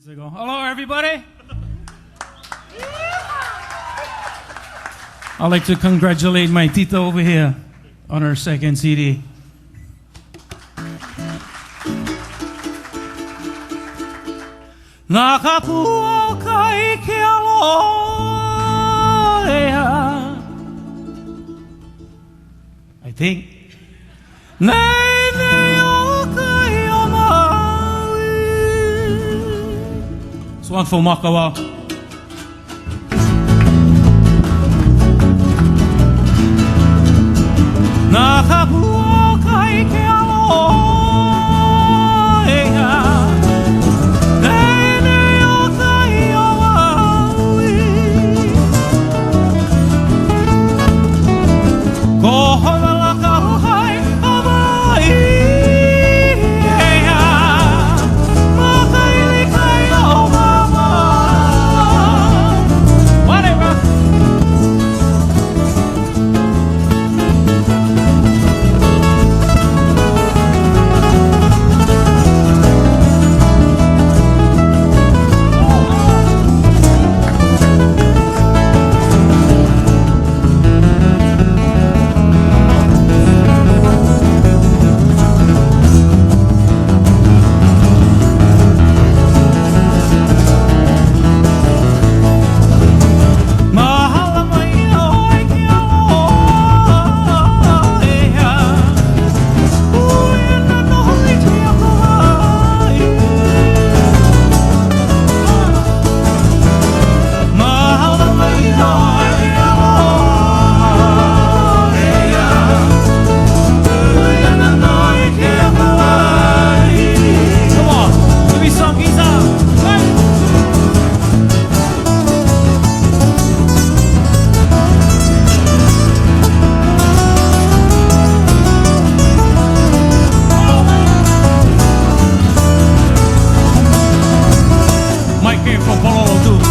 They go, hello, everybody. I'd like to congratulate my tita over here on her second CD. Nakapuo kai ke aloha, I think. Nei nei o kai o Maui. This one for Makawa. Nakapuo kai ke aloha. Mike came from Honolulu too.